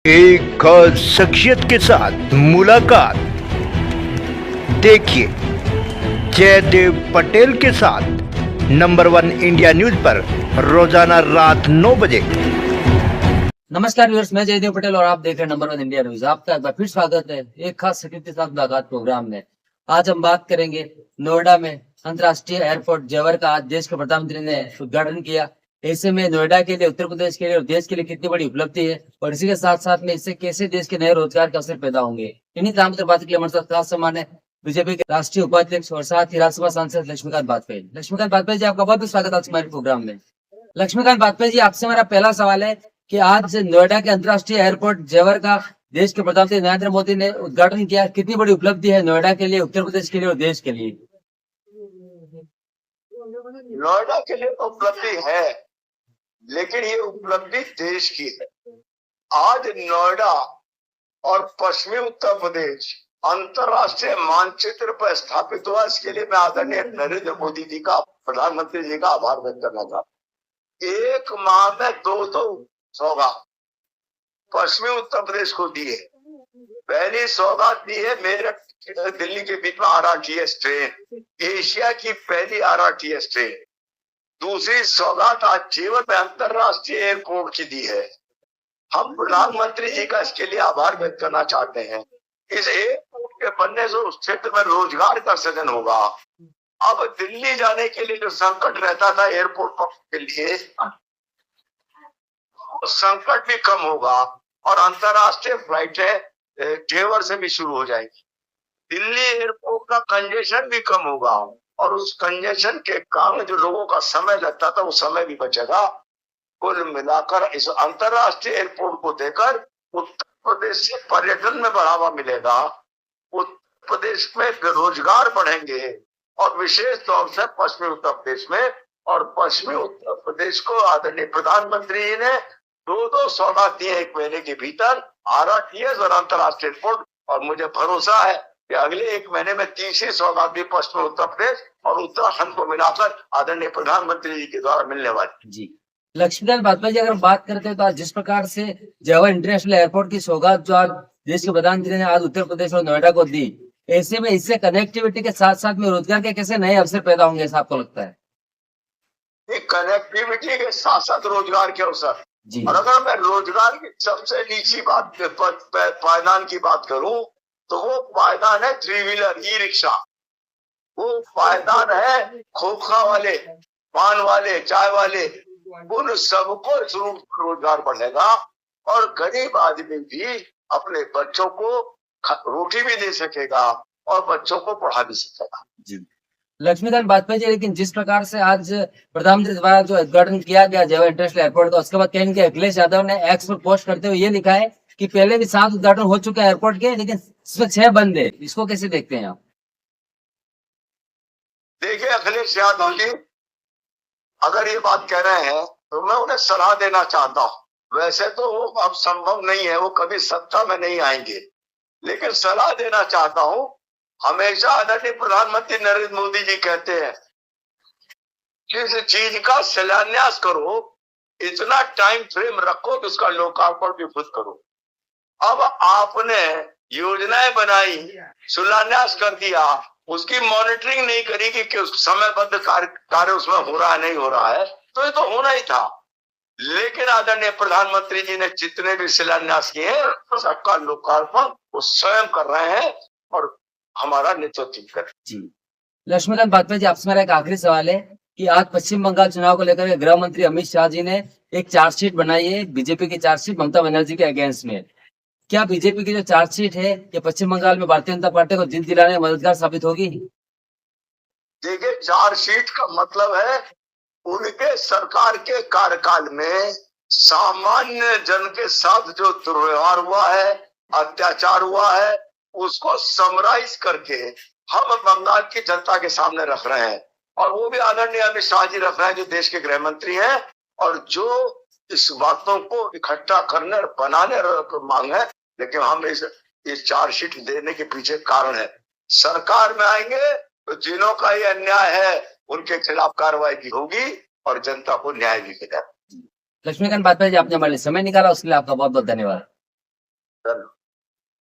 एक खास शख्सियत के साथ मुलाकात। देखिए जयदेव पटेल के साथ नंबर 1 इंडिया न्यूज पर रोजाना रात 9 बजे। नमस्कार व्यूअर्स, मैं जयदेव पटेल और आप देख रहे हैं नंबर 1 इंडिया न्यूज। आपका एक बार फिर स्वागत है एक खास शख्सियत के साथ मुलाकात प्रोग्राम में। आज हम बात करेंगे नोएडा में अंतर्राष्ट्रीय एयरपोर्ट जेवर का आज देश के प्रधानमंत्री ने उद्घाटन किया। ऐसे में नोएडा के लिए, उत्तर प्रदेश के लिए और देश के लिए कितनी बड़ी उपलब्धि है और इसी के साथ साथ में इससे कैसे देश के नए रोजगार के अवसर पैदा होंगे, इन्हीं तमाम बात के लिए हमारे साथ खास सम्मान है बीजेपी के राष्ट्रीय उपाध्यक्ष और साथ ही राज्यसभा सांसद लक्ष्मीकांत वाजपेयी। लक्ष्मीकांत वाजपेयी जी, आपका बहुत बहुत स्वागत है आज हमारे प्रोग्राम में। लक्ष्मीकांत वाजपेयी जी, आपसे मेरा पहला सवाल है कि आज नोएडा के अंतर्राष्ट्रीय एयरपोर्ट जेवर का देश के प्रधानमंत्री नरेंद्र मोदी ने उद्घाटन किया। कितनी बड़ी उपलब्धि है नोएडा के लिए, उत्तर प्रदेश के लिए और देश के लिए? नोएडा के लिए उपलब्धि है, लेकिन ये उपलब्धि देश की है। आज नोएडा और पश्चिमी उत्तर प्रदेश अंतर्राष्ट्रीय मानचित्र पर स्थापित हुआ। इसके लिए मैं आदरणीय नरेंद्र मोदी जी का, प्रधानमंत्री जी का आभार व्यक्त करना चाहता हूँ। एक माह में दो सौगात पश्चिमी उत्तर प्रदेश को दी है। पहली सौगात दी है मेरठ दिल्ली के बीच में RRTS ट्रेन, एशिया की पहली RRTS ट्रेन। दूसरी सौगात आज जेवर में अंतरराष्ट्रीय एयरपोर्ट की दी है। हम प्रधानमंत्री जी का इसके लिए आभार व्यक्त करना चाहते हैं। इस एयरपोर्ट के बनने से उस क्षेत्र में रोजगार का सृजन होगा। अब दिल्ली जाने के लिए जो संकट रहता था एयरपोर्ट के लिए, संकट भी कम होगा और अंतरराष्ट्रीय फ्लाइटें जेवर से भी शुरू हो जाएगी। दिल्ली एयरपोर्ट का कंजेशन भी कम होगा और उस कंजेशन के कारण जो लोगों का समय लगता था वो समय भी बचेगा। कुल मिलाकर इस अंतरराष्ट्रीय एयरपोर्ट को देकर उत्तर प्रदेश से पर्यटन में बढ़ावा मिलेगा, उत्तर प्रदेश में रोजगार बढ़ेंगे और विशेष तौर से पश्चिमी उत्तर प्रदेश में। और पश्चिमी उत्तर प्रदेश को आदरणीय प्रधानमंत्री जी ने दो सौगात दिए एक महीने के भीतर, RRTS और अंतरराष्ट्रीय एयरपोर्ट। और मुझे भरोसा है कि अगले एक महीने में तीसरी सौगात भी पश्चिमी उत्तर प्रदेश और उत्तराखंड को मिलाकर आदरणीय प्रधानमंत्री जी के द्वारा मिलने वाली। जी, लक्ष्मीकांत वाजपेयी जी, अगर हम बात करते हैं तो आज जिस प्रकार से जेवर इंटरनेशनल एयरपोर्ट की सौगात जो आज देश के प्रधानमंत्री ने आज उत्तर प्रदेश और नोएडा को दी, ऐसे में इससे कनेक्टिविटी के साथ साथ में रोजगार के कैसे नए अवसर पैदा होंगे, ऐसा आपको लगता है? कनेक्टिविटी के साथ साथ रोजगार के अवसर जी। और अगर मैं रोजगार की सबसे नीची बात, पायदान की बात करूं तो वो पायदान है 3 व्हीलर ई रिक्शा। वो पायदान है खोखा वाले, पान वाले, चाय वाले, उन सबको रोजगार बढ़ेगा और गरीब आदमी भी अपने बच्चों को रोटी भी दे सकेगा और बच्चों को पढ़ा भी सकेगा। जी, लक्ष्मीकांत वाजपेयी जी, लेकिन जिस प्रकार से आज प्रधानमंत्री द्वारा जो उद्घाटन किया गया जेवर इंटरनेशनल एयरपोर्ट का, उसके बाद कहीं अखिलेश यादव ने एक्स पर पोस्ट करते हुए ये लिखा है कि पहले भी 7 उद्घाटन हो चुके हैं एयरपोर्ट के, लेकिन इसमें 6 बंद है। इसको कैसे देखते हैं आप? देखिए अखिलेश यादव जी अगर ये बात कह रहे हैं तो मैं उन्हें सलाह देना चाहता हूँ। वैसे तो वो अब संभव नहीं है, वो कभी सत्ता में नहीं आएंगे, लेकिन सलाह देना चाहता हूँ। हमेशा आदरणीय प्रधानमंत्री नरेंद्र मोदी जी कहते हैं किसी चीज का शिलान्यास करो, इतना टाइम फ्रेम रखो कि उसका लोकार्पण भी खुद करो। अब आपने योजनाएं बनाई, शिलान्यास कर दिया, उसकी मॉनिटरिंग नहीं करी कि समयबद्ध कार्य उसमें हो रहा है नहीं हो रहा है, तो ये तो होना ही था। लेकिन आदरणीय प्रधानमंत्री जी ने जितने भी शिलान्यास किए सबका लोकार्पण वो स्वयं कर रहे हैं और हमारा नेतृत्व कर। जी, लक्ष्मीकांत वाजपेयी जी, आपसे मेरा एक आखिरी सवाल है कि आज पश्चिम बंगाल चुनाव को लेकर गृह मंत्री अमित शाह जी ने एक चार्जशीट बनाई है, बीजेपी की चार्जशीट ममता बनर्जी के अगेंस्ट में। क्या बीजेपी की जो चार्जशीट है ये पश्चिम बंगाल में भारतीय जनता पार्टी को जीत दिलाने में मददगार साबित होगी? देखिए, चार्जशीट का मतलब है उनके सरकार के कार्यकाल में सामान्य जन के साथ जो दुर्व्यवहार हुआ है, अत्याचार हुआ है, उसको समराइज करके हम बंगाल की जनता के सामने रख रहे हैं। और वो भी आदरणीय अमित शाह जी रख रहे हैं जो देश के गृह मंत्री हैं, और जो इस बातों को इकट्ठा करने और बनाने मांग है। लेकिन हम इस चार्जशीट देने के पीछे कारण है, सरकार में आएंगे तो जिनों का ये अन्याय है उनके खिलाफ कार्रवाई भी होगी और जनता को न्याय भी मिलेगा। लक्ष्मीकांत वाजपेयी जी, आपने हमारे लिए समय निकाला, उसके लिए आपका बहुत बहुत धन्यवाद। धन्यवाद।